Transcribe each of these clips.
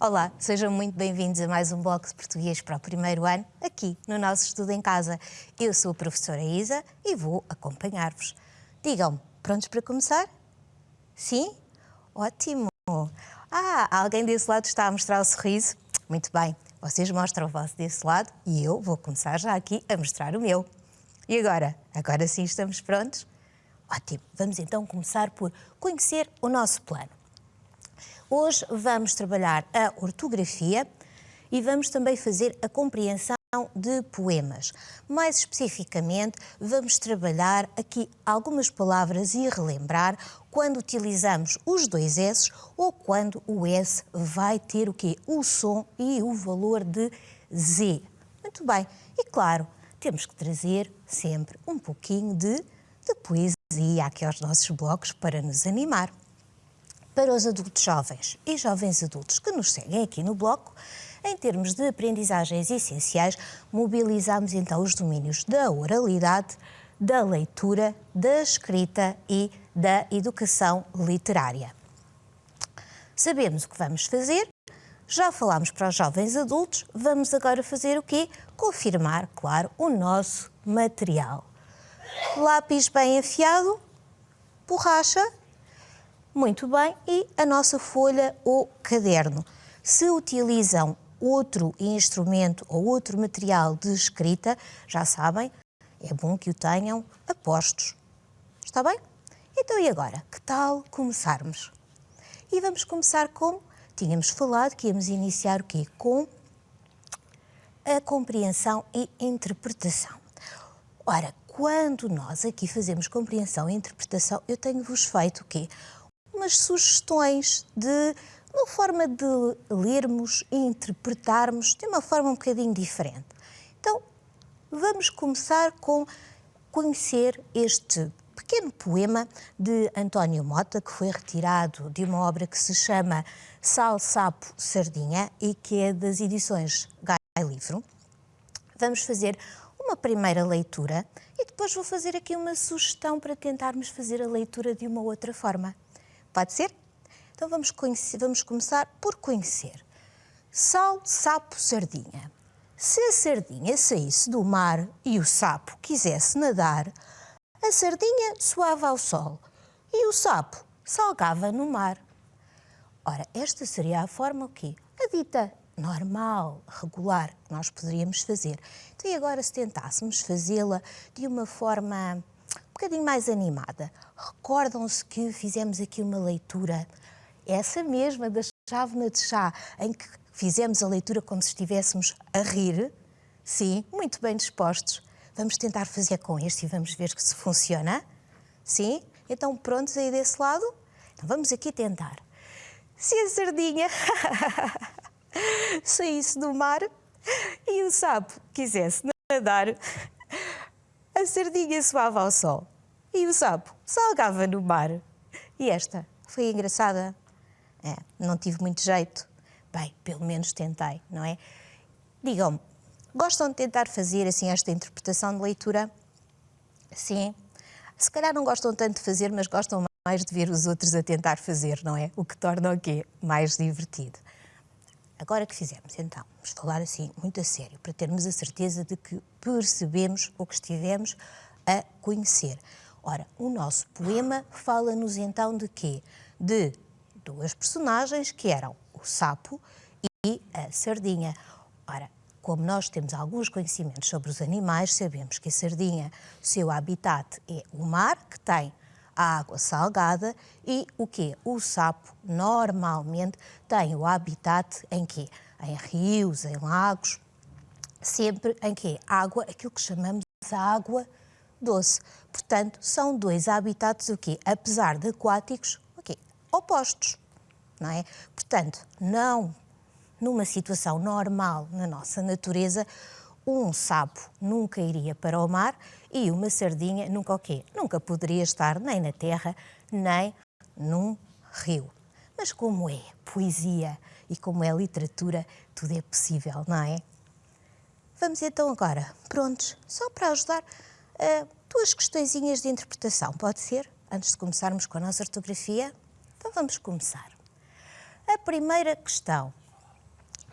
Olá, sejam muito bem-vindos a mais um Box Português para o primeiro ano, aqui no nosso Estudo em Casa. Eu sou a professora Isa e vou acompanhar-vos. Digam-me, prontos para começar? Sim? Ótimo! Alguém desse lado está a mostrar o sorriso? Muito bem, vocês mostram o vosso desse lado e eu vou começar já aqui a mostrar o meu. E agora? Agora sim estamos prontos? Ótimo! Vamos então começar por conhecer o nosso plano. Hoje vamos trabalhar a ortografia e vamos também fazer a compreensão de poemas. Mais especificamente, vamos trabalhar aqui algumas palavras e relembrar quando utilizamos os dois S ou quando o S vai ter o quê? O som e o valor de Z. Muito bem. E claro, temos que trazer sempre um pouquinho de poesia aqui aos nossos blocos para nos animar. Para os adultos jovens e jovens adultos que nos seguem aqui no bloco, em termos de aprendizagens essenciais, mobilizamos então os domínios da oralidade, da leitura, da escrita e da educação literária. Sabemos o que vamos fazer, já falámos para os jovens adultos, vamos agora fazer o quê? Confirmar, claro, o nosso material. Lápis bem afiado, borracha. Muito bem, e a nossa folha ou caderno. Se utilizam outro instrumento ou outro material de escrita, já sabem, é bom que o tenham a postos. Está bem? Então e agora? Que tal começarmos? E vamos começar como tínhamos falado que íamos iniciar o quê? Com a compreensão e interpretação. Ora, quando nós aqui fazemos compreensão e interpretação, eu tenho-vos feito o quê? Umas sugestões de uma forma de lermos e interpretarmos de uma forma um bocadinho diferente. Então, vamos começar com conhecer este pequeno poema de António Mota, que foi retirado de uma obra que se chama Sal, Sapo, Sardinha e que é das edições Gai Livro. Vamos fazer uma primeira leitura e depois vou fazer aqui uma sugestão para tentarmos fazer a leitura de uma outra forma. Pode ser? Então vamos começar por conhecer. Sal, sapo, sardinha. Se a sardinha saísse do mar e o sapo quisesse nadar, a sardinha suava ao sol e o sapo salgava no mar. Ora, esta seria a forma o quê? A dita normal, regular, que nós poderíamos fazer. Então e agora se tentássemos fazê-la de uma forma um bocadinho mais animada. Recordam-se que fizemos aqui uma leitura, essa mesma da chávena de chá, em que fizemos a leitura como se estivéssemos a rir? Sim, muito bem dispostos. Vamos tentar fazer com este e vamos ver se funciona. Sim? Então prontos aí desse lado? Então vamos aqui tentar. Se a sardinha saísse do mar e o sapo quisesse nadar, a sardinha suava ao sol e o sapo salgava no mar. E esta foi engraçada? Não tive muito jeito. Bem, pelo menos tentei, não é? Digam-me, gostam de tentar fazer assim esta interpretação de leitura? Sim. Se calhar não gostam tanto de fazer, mas gostam mais de ver os outros a tentar fazer, não é? O que torna o quê? Mais divertido. Agora que fizemos, então, vamos falar assim muito a sério, para termos a certeza de que percebemos o que estivemos a conhecer. Ora, o nosso poema fala-nos então de quê? De duas personagens que eram o sapo e a sardinha. Ora, como nós temos alguns conhecimentos sobre os animais, sabemos que a sardinha, o seu habitat é o mar, que tem a água salgada, e o quê? O sapo normalmente tem o habitat em quê? Em rios, em lagos, sempre em quê? Água, aquilo que chamamos de água doce. Portanto, são dois habitats o quê? Apesar de aquáticos, o quê? Opostos, não é? Portanto, não numa situação normal na nossa natureza, um sapo nunca iria para o mar e uma sardinha nunca o quê? Nunca poderia estar nem na terra, nem num rio. Mas como é poesia e como é literatura, tudo é possível, não é? Vamos então agora, prontos, só para ajudar, duas questõezinhas de interpretação, pode ser? Antes de começarmos com a nossa ortografia? Então vamos começar. A primeira questão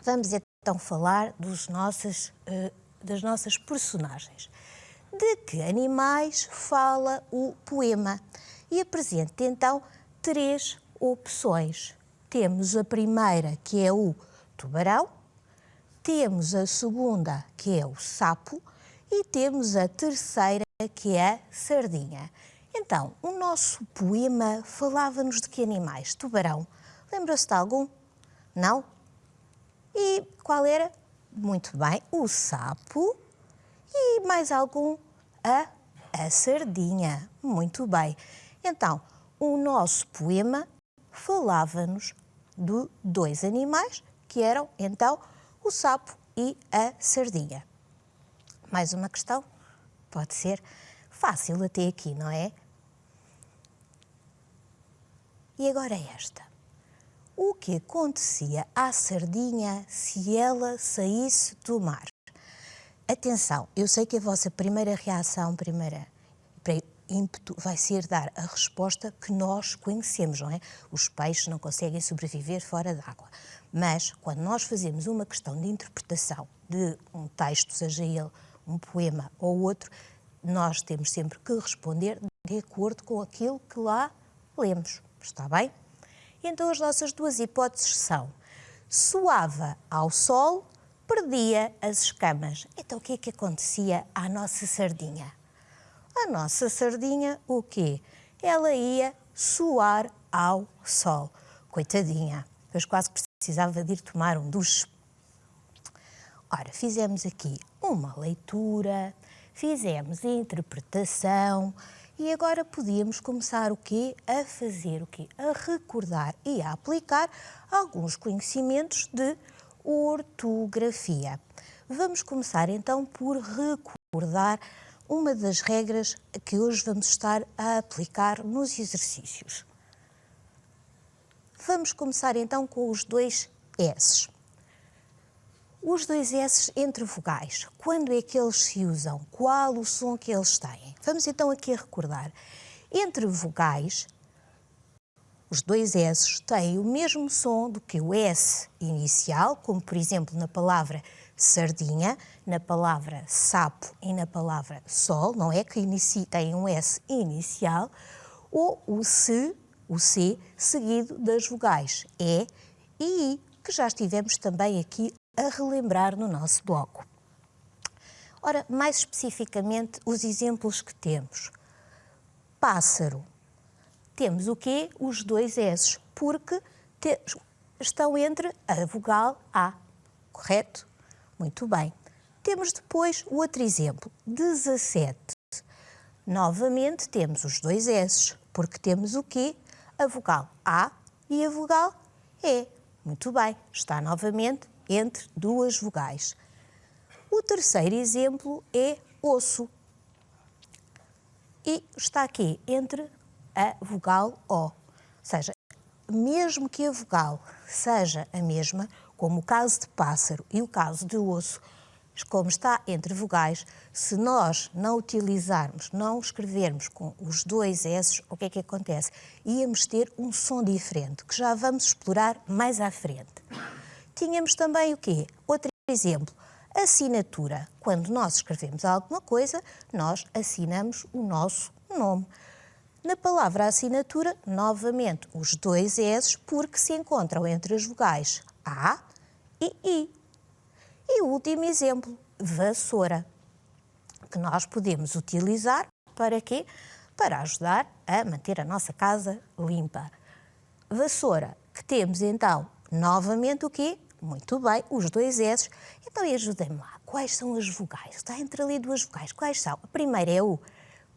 Vamos então falar das nossas personagens. De que animais fala o poema? E apresento então 3 opções. Temos a primeira, que é o tubarão, temos a segunda, que é o sapo, e temos a terceira, que é a sardinha. Então, o nosso poema falava-nos de que animais? Tubarão. Lembra-se de algum? Não? E qual era? Muito bem, o sapo. E mais algum? A sardinha. Muito bem. Então, o nosso poema falava-nos de 2 animais, que eram, então, o sapo e a sardinha. Mais uma questão? Pode ser fácil até aqui, não é? E agora esta. O que acontecia à sardinha se ela saísse do mar? Atenção, eu sei que a vossa primeira reação, primeira ímpeto vai ser dar a resposta que nós conhecemos, não é? Os peixes não conseguem sobreviver fora d'água. Mas, quando nós fazemos uma questão de interpretação de um texto, seja ele um poema ou outro, nós temos sempre que responder de acordo com aquilo que lá lemos. Está bem? Então, as nossas 2 hipóteses são: suava ao sol, perdia as escamas. Então, o que é que acontecia à nossa sardinha? A nossa sardinha, o quê? Ela ia suar ao sol. Coitadinha, pois quase precisava de ir tomar um duche. Ora, fizemos aqui uma leitura, fizemos a interpretação e agora podíamos começar o quê? A fazer o quê? A recordar e a aplicar alguns conhecimentos de ortografia. Vamos começar então por recordar uma das regras que hoje vamos estar a aplicar nos exercícios. Vamos começar então com os 2 S's. Os 2 S's entre vogais, quando é que eles se usam? Qual o som que eles têm? Vamos então aqui a recordar. Entre vogais, os 2 S's têm o mesmo som do que o S inicial, como por exemplo na palavra sardinha, na palavra sapo e na palavra sol, não é? Que têm um S inicial, ou o C seguido das vogais E e I, que já estivemos também aqui a relembrar no nosso bloco. Ora, mais especificamente, os exemplos que temos. Pássaro. Temos o quê? Os 2 S's, porque estão entre a vogal A, correto? Muito bem. Temos depois o outro exemplo, 17. Novamente temos os 2 S's, porque temos o quê? A vogal A e a vogal E. Muito bem, está novamente entre 2 vogais. O terceiro exemplo é osso. E está aqui entre a vogal O. Ou seja, mesmo que a vogal seja a mesma, como o caso de pássaro e o caso de osso, como está entre vogais, se nós não utilizarmos, não escrevermos com os 2 S's, o que é que acontece? Íamos ter um som diferente, que já vamos explorar mais à frente. Tínhamos também o quê? Outro exemplo, assinatura. Quando nós escrevemos alguma coisa, nós assinamos o nosso nome. Na palavra assinatura, novamente, os 2 S's, porque se encontram entre as vogais A e I. E o último exemplo, vassoura, que nós podemos utilizar para quê? Para ajudar a manter a nossa casa limpa. Vassoura, que temos então, novamente o quê? Muito bem, os 2 S's. Então ajudem-me lá, quais são as vogais? Está entre ali 2 vogais, quais são? A primeira é o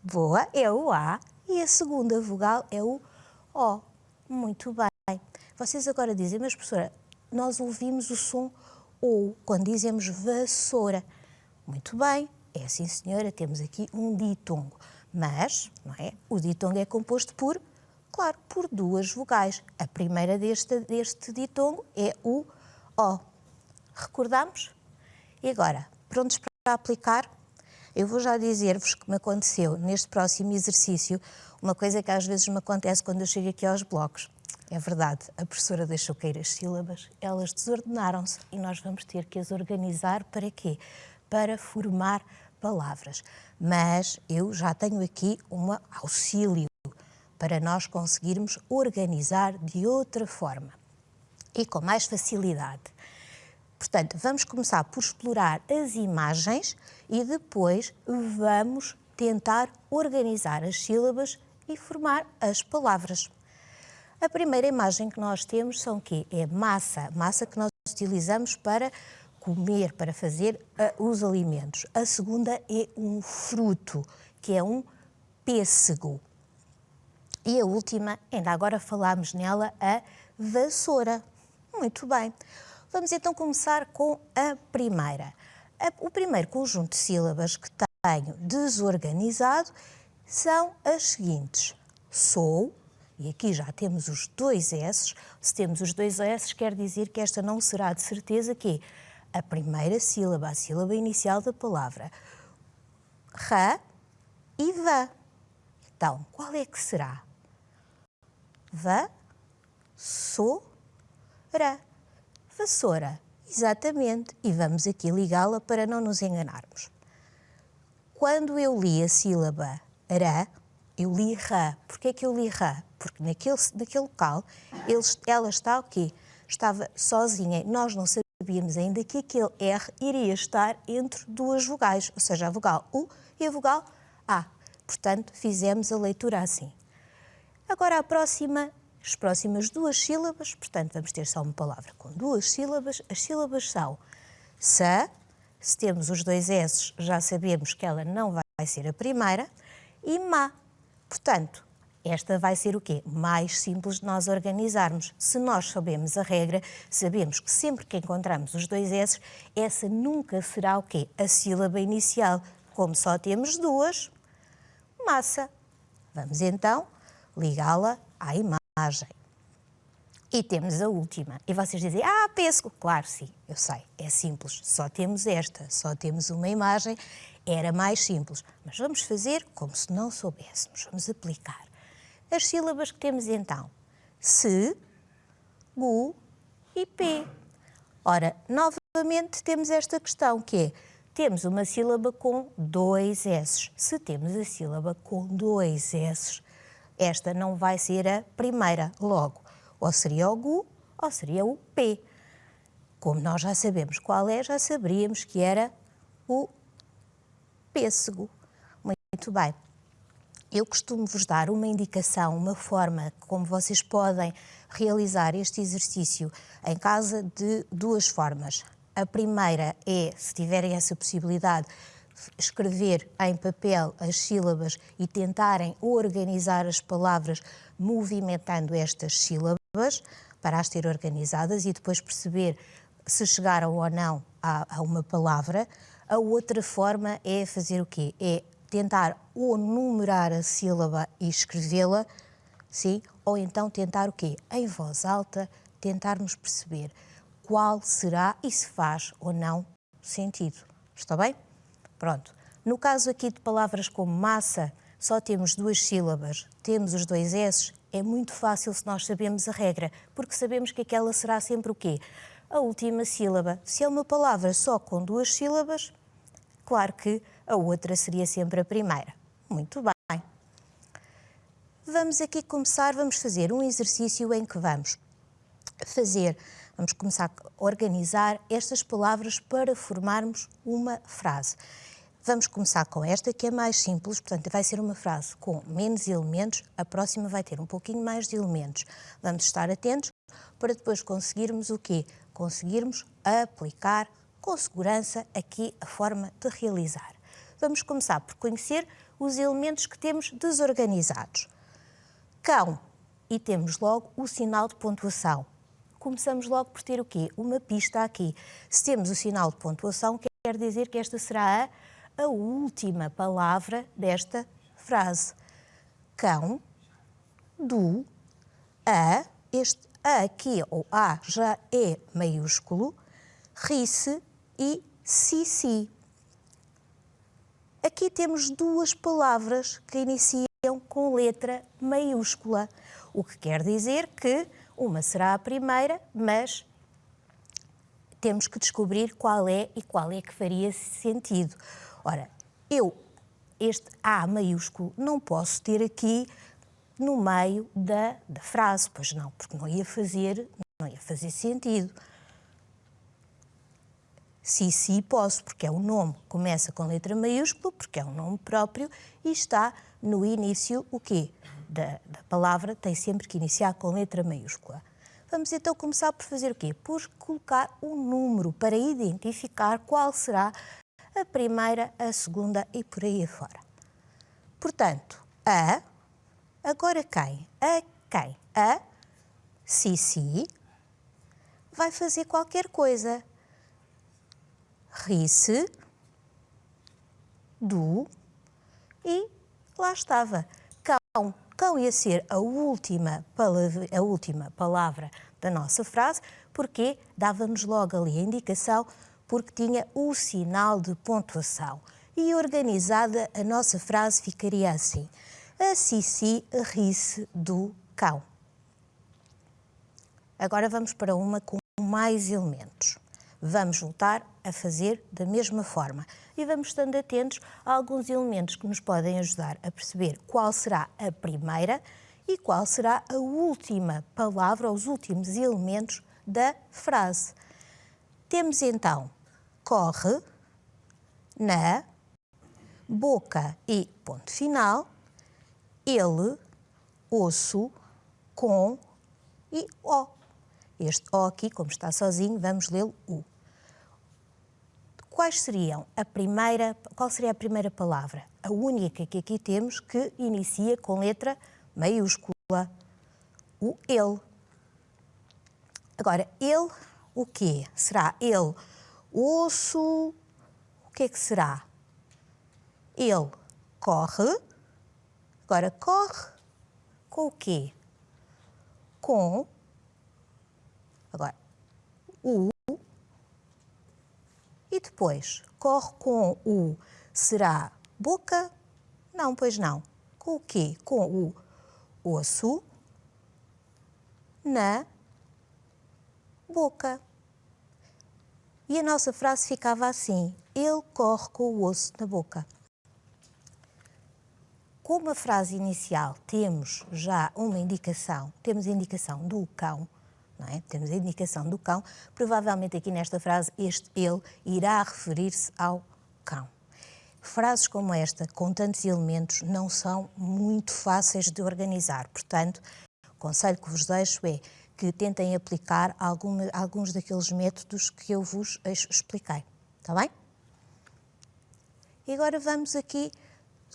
boa, é o A, e a segunda vogal é o O. Muito bem. Vocês agora dizem, mas professora, nós ouvimos o som ou quando dizemos vassoura. Muito bem, é sim senhora, temos aqui um ditongo. Mas, não é? O ditongo é composto por, claro, por 2 vogais. A primeira deste ditongo é o O. Recordamos? E agora, prontos para aplicar? Eu vou já dizer-vos que me aconteceu neste próximo exercício uma coisa que às vezes me acontece quando eu chego aqui aos blocos. É verdade, a professora deixou cair as sílabas, elas desordenaram-se e nós vamos ter que as organizar para quê? Para formar palavras. Mas eu já tenho aqui um auxílio para nós conseguirmos organizar de outra forma e com mais facilidade. Portanto, vamos começar por explorar as imagens e depois vamos tentar organizar as sílabas e formar as palavras. A primeira imagem que nós temos são o quê? É massa. Massa que nós utilizamos para comer, para fazer os alimentos. A segunda é um fruto, que é um pêssego. E a última, ainda agora falámos nela, a vassoura. Muito bem. Vamos então começar com a primeira. O primeiro conjunto de sílabas que tenho desorganizado são as seguintes. Sou, e aqui já temos os dois S. Se temos os dois S, quer dizer que esta não será de certeza que é a primeira sílaba, a sílaba inicial da palavra. Ra e va. Então, qual é que será? Va, so, ra. Vassoura, exatamente. E vamos aqui ligá-la para não nos enganarmos. Quando eu li a sílaba ra, eu li ra. Porquê é que eu li ra? Porque naquele local ela está o quê? Estava sozinha. Nós não sabíamos ainda que aquele R iria estar entre duas vogais, ou seja, a vogal U e a vogal A. Portanto, fizemos a leitura assim. Agora as próximas duas sílabas, portanto, vamos ter só uma palavra com duas sílabas. As sílabas são sa, se temos os dois S, já sabemos que ela não vai ser a primeira, e ma. Portanto, esta vai ser o quê? Mais simples de nós organizarmos. Se nós sabemos a regra, sabemos que sempre que encontramos os dois S, essa nunca será o quê? A sílaba inicial. Como só temos duas, massa. Vamos então ligá-la à imagem. E temos a última. E vocês dizem, pêssego. Claro, sim, eu sei, é simples. Só temos esta, só temos uma imagem. Era mais simples. Mas vamos fazer como se não soubéssemos. Vamos aplicar. As sílabas que temos então. Se, gu e p. Ora, novamente temos esta questão que é, temos uma sílaba com dois S. Se temos a sílaba com dois S, esta não vai ser a primeira logo. Ou seria o gu ou seria o p. Como nós já sabemos qual é, já saberíamos que era o pêssego. Muito bem. Eu costumo vos dar uma indicação, uma forma como vocês podem realizar este exercício em casa de duas formas. A primeira é, se tiverem essa possibilidade, escrever em papel as sílabas e tentarem organizar as palavras movimentando estas sílabas para as ter organizadas e depois perceber se chegaram ou não a uma palavra. A outra forma é fazer o quê? É tentar ou numerar a sílaba e escrevê-la, sim? Ou então tentar o quê? Em voz alta, tentarmos perceber qual será e se faz ou não sentido. Está bem? Pronto. No caso aqui de palavras como massa, só temos duas sílabas, temos os dois S, é muito fácil se nós sabemos a regra, porque sabemos que aquela será sempre o quê? A última sílaba. Se é uma palavra só com duas sílabas, claro que a outra seria sempre a primeira. Muito bem. Vamos aqui começar, vamos fazer um exercício em que vamos começar a organizar estas palavras para formarmos uma frase. Vamos começar com esta, que é mais simples, portanto, vai ser uma frase com menos elementos, a próxima vai ter um pouquinho mais de elementos. Vamos estar atentos para depois conseguirmos o quê? Conseguirmos aplicar com segurança aqui a forma de realizar. Vamos começar por conhecer os elementos que temos desorganizados. Cão, e temos logo o sinal de pontuação. Começamos logo por ter o quê? Uma pista aqui. Se temos o sinal de pontuação, quer dizer que esta será a última palavra desta frase. Cão, do, a, este a aqui, ou a, já é maiúsculo, ri-se e si. Aqui temos duas palavras que iniciam com letra maiúscula, o que quer dizer que uma será a primeira, mas temos que descobrir qual é e qual é que faria sentido. Ora, este A maiúsculo não posso ter aqui no meio da frase, pois não, porque não ia fazer sentido. Sissi posso, porque é um nome, começa com letra maiúscula, porque é um nome próprio e está no início, o quê? Da palavra tem sempre que iniciar com letra maiúscula. Vamos então começar por fazer o quê? Por colocar um número para identificar qual será a primeira, a segunda e por aí afora. Portanto, agora quem? A Sissi vai fazer qualquer coisa. Ri-se do e lá estava. Cão. Cão ia ser a última palavra da nossa frase, porque dava-nos logo ali a indicação, porque tinha o sinal de pontuação. E organizada a nossa frase ficaria assim. A Sissi ri-se do cão. Agora vamos para uma com mais elementos. Vamos voltar a fazer da mesma forma e vamos estando atentos a alguns elementos que nos podem ajudar a perceber qual será a primeira e qual será a última palavra, os últimos elementos da frase. Temos então corre, na, boca e ponto final, ele, osso, com e o. Este O aqui, como está sozinho, vamos lê-lo U. Qual seria a primeira palavra? A única que aqui temos que inicia com letra maiúscula. O ele. Agora, ele, o quê? Será ele osso? O que é que será? Ele corre. Agora, corre com o quê? Com... Agora, o e depois corre com o será boca? Não, pois não. Com o quê? Com o osso na boca. E a nossa frase ficava assim: ele corre com o osso na boca. Como a frase inicial temos já uma indicação, temos a indicação do cão, não é? Temos a indicação do cão, provavelmente aqui nesta frase este ele irá referir-se ao cão. Frases como esta, com tantos elementos, não são muito fáceis de organizar. Portanto, o conselho que vos deixo é que tentem aplicar alguns daqueles métodos que eu vos expliquei. Está bem? E agora vamos aqui,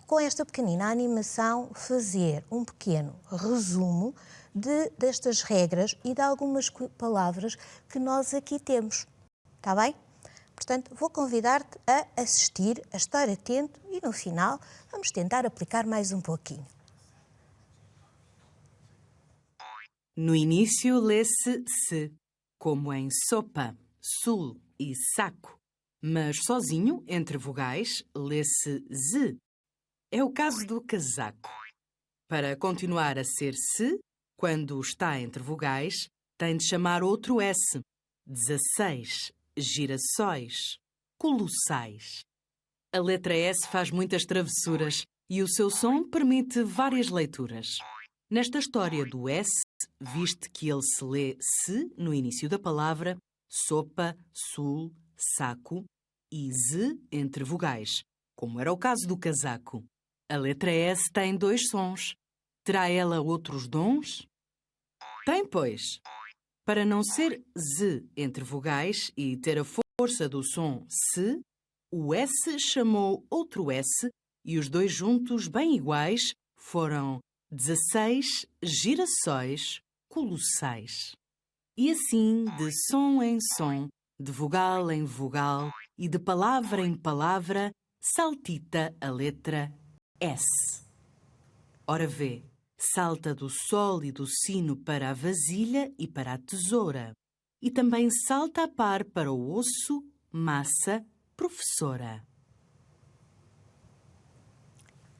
com esta pequenina animação, fazer um pequeno resumo destas regras e de algumas palavras que nós aqui temos. Está bem? Portanto, vou convidar-te a assistir, a estar atento e, no final, vamos tentar aplicar mais um pouquinho. No início lê-se se, como em sopa, sul e saco, mas sozinho, entre vogais, lê-se z. É o caso do casaco. Para continuar a ser se, quando está entre vogais, tem de chamar outro S. 16, girassóis, colossais. A letra S faz muitas travessuras e o seu som permite várias leituras. Nesta história do S, viste que ele se lê se no início da palavra, sopa, sul, saco e z entre vogais, como era o caso do casaco. A letra S tem dois sons. Terá ela outros dons? Tem, pois. Para não ser z entre vogais e ter a força do som se, o S chamou outro S e os dois juntos, bem iguais, foram 16 girassóis colossais. E assim, de som em som, de vogal em vogal e de palavra em palavra, saltita a letra S. Ora vê, salta do sol e do sino para a vasilha e para a tesoura. E também salta a par para o osso, massa, professora.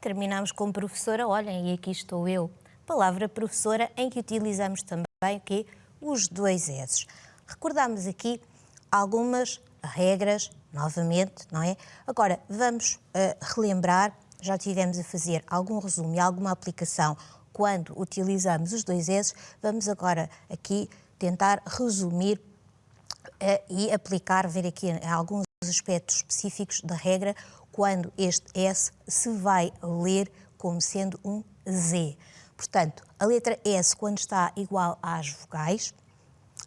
Terminamos com professora, olhem, e aqui estou eu. Palavra professora em que utilizamos também o quê? Os dois S's. Recordamos aqui algumas regras, novamente, não é? Agora, vamos relembrar, já tivemos a fazer algum resumo e alguma aplicação quando utilizamos os dois S's. Vamos agora aqui tentar resumir e aplicar, ver aqui alguns aspectos específicos da regra quando este S se vai ler como sendo um Z. Portanto, a letra S, quando está igual às vogais,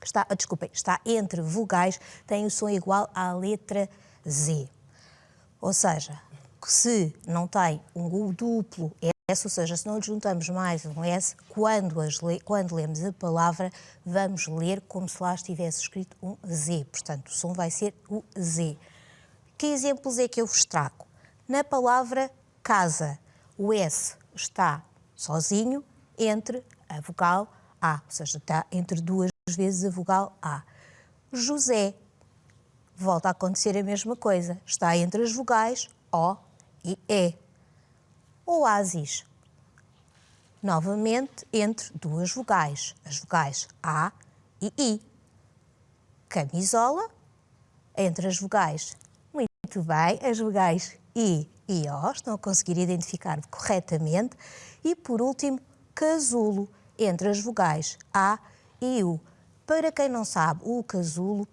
está entre vogais, tem o som igual à letra Z. Ou seja, se não tem um duplo S, ou seja, se não juntamos mais um S, quando lemos a palavra, vamos ler como se lá estivesse escrito um Z. Portanto, o som vai ser o Z. Que exemplos é que eu vos trago? Na palavra casa, o S está sozinho entre a vogal A, ou seja, está entre duas vezes a vogal A. José, volta a acontecer a mesma coisa, está entre as vogais O e E. Oásis, novamente entre duas vogais, as vogais A e I. Camisola, entre as vogais, muito bem, as vogais I e O, estão a conseguir identificar corretamente. E, por último, casulo, entre as vogais A e U. Para quem não sabe, o casulo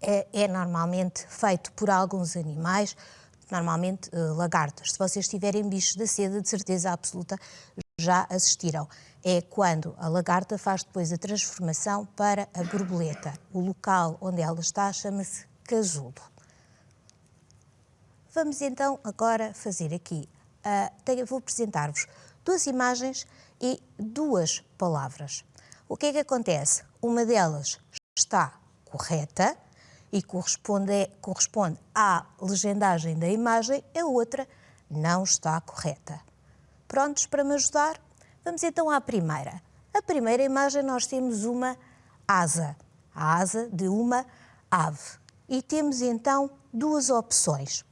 é normalmente feito por alguns animais, normalmente lagartas. Se vocês tiverem bichos da seda, de certeza absoluta já assistiram. É quando a lagarta faz depois a transformação para a borboleta. O local onde ela está chama-se casulo. Vamos então agora fazer aqui, vou apresentar-vos duas imagens e duas palavras. O que é que acontece? Uma delas está correta e corresponde à legendagem da imagem, a outra não está correta. Prontos para me ajudar? Vamos então à primeira. A primeira imagem nós temos uma asa, a asa de uma ave. E temos então duas opções.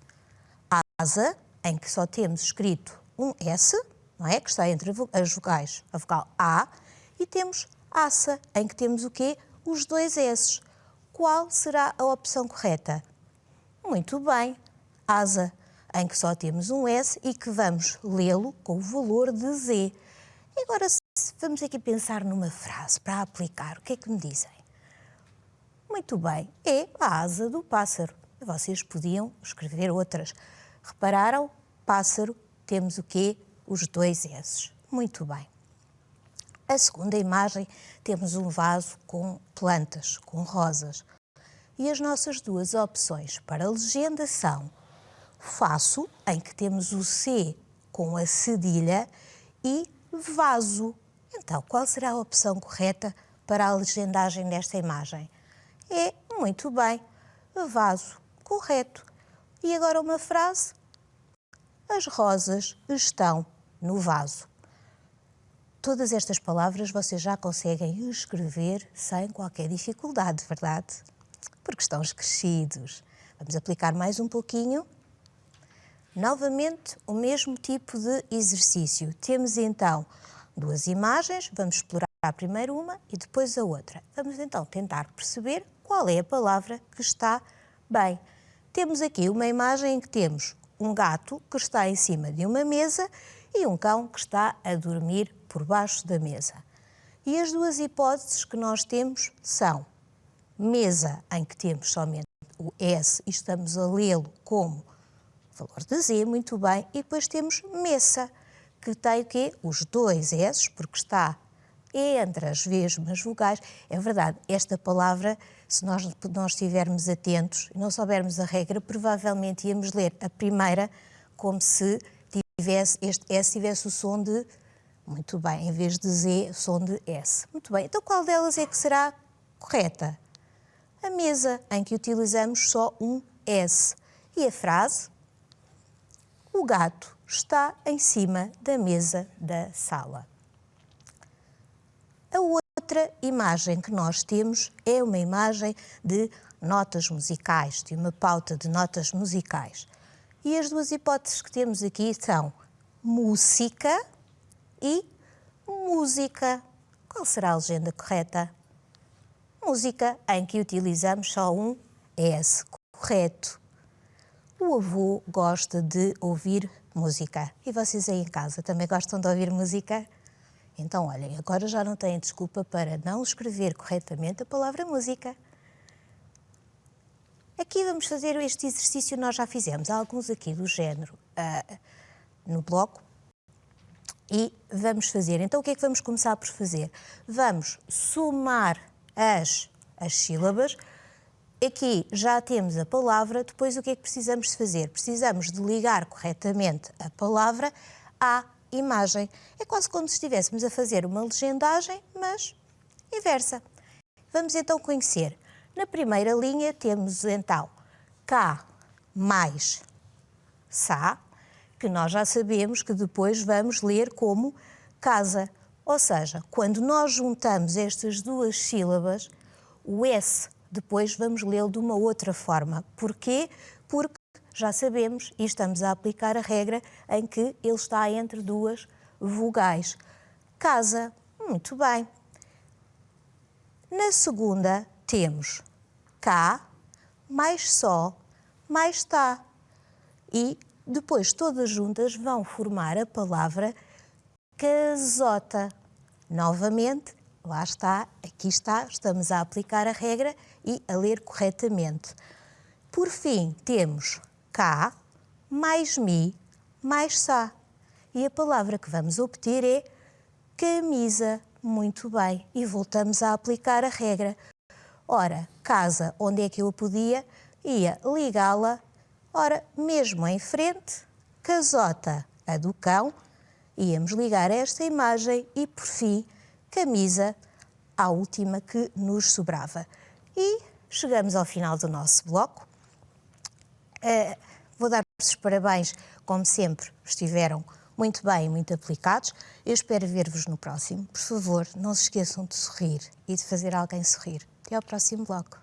Asa, em que só temos escrito um S, não é? Que está entre as vogais, a vogal A, e temos aça, em que temos o quê? Os dois S. Qual será a opção correta? Muito bem, asa, em que só temos um S e que vamos lê-lo com o valor de Z. E agora vamos aqui pensar numa frase para aplicar. O que é que me dizem? Muito bem, é a asa do pássaro. Vocês podiam escrever outras. Repararam? Pássaro, temos o quê? Os dois S. Muito bem. A segunda imagem, temos um vaso com plantas, com rosas. E as nossas duas opções para a legenda são faço, em que temos o C com a cedilha, e vaso. Então, qual será a opção correta para a legendagem desta imagem? É, muito bem, vaso, correto. E agora uma frase. As rosas estão no vaso. Todas estas palavras vocês já conseguem escrever sem qualquer dificuldade, verdade? Porque estão crescidos. Vamos aplicar mais um pouquinho. Novamente, o mesmo tipo de exercício. Temos então duas imagens, vamos explorar primeiro uma e depois a outra. Vamos então tentar perceber qual é a palavra que está bem. Temos aqui uma imagem em que temos um gato que está em cima de uma mesa e um cão que está a dormir por baixo da mesa. E as duas hipóteses que nós temos são mesa, em que temos somente o S e estamos a lê-lo como valor de Z, muito bem, e depois temos mesa, que tem o quê? Os dois S, porque está entre as mesmas vogais. É verdade, esta palavra, se nós estivermos atentos e não soubermos a regra, provavelmente íamos ler a primeira como se tivesse, este S tivesse o som de, muito bem, em vez de Z, o som de S. Muito bem, então qual delas é que será correta? A mesa, em que utilizamos só um S. E a frase? O gato está em cima da mesa da sala. A outra imagem que nós temos é uma imagem de notas musicais, de uma pauta de notas musicais. E as duas hipóteses que temos aqui são música e música. Qual será a legenda correta? Música, em que utilizamos só um S. Correto. O avô gosta de ouvir música. E vocês aí em casa também gostam de ouvir música? Então, olhem, agora já não têm desculpa para não escrever corretamente a palavra música. Aqui vamos fazer este exercício, nós já fizemos alguns aqui do género no bloco. E vamos fazer. Então, o que é que vamos começar por fazer? Vamos somar as sílabas. Aqui já temos a palavra, depois o que é que precisamos de fazer? Precisamos de ligar corretamente a palavra à imagem. É quase como se estivéssemos a fazer uma legendagem, mas inversa. Vamos então conhecer. Na primeira linha temos então Cá mais Sá, que nós já sabemos que depois vamos ler como casa. Ou seja, quando nós juntamos estas duas sílabas, o S depois vamos lê-lo de uma outra forma. Porquê? Porque já sabemos e estamos a aplicar a regra em que ele está entre duas vogais. Casa. Muito bem. Na segunda temos cá mais só mais tá. E depois todas juntas vão formar a palavra casota. Novamente, lá está, aqui está, estamos a aplicar a regra e a ler corretamente. Por fim, temos cá, mais mi, mais sá. E a palavra que vamos obter é camisa. Muito bem. E voltamos a aplicar a regra. Ora, casa, onde é que eu a podia? Ia ligá-la. Ora, mesmo em frente, casota, a do cão, íamos ligar esta imagem e, por fim, camisa, à última que nos sobrava. E chegamos ao final do nosso bloco. Vou dar-vos os parabéns, como sempre, estiveram muito bem e muito aplicados. Eu espero ver-vos no próximo. Por favor, não se esqueçam de sorrir e de fazer alguém sorrir. Até ao próximo bloco.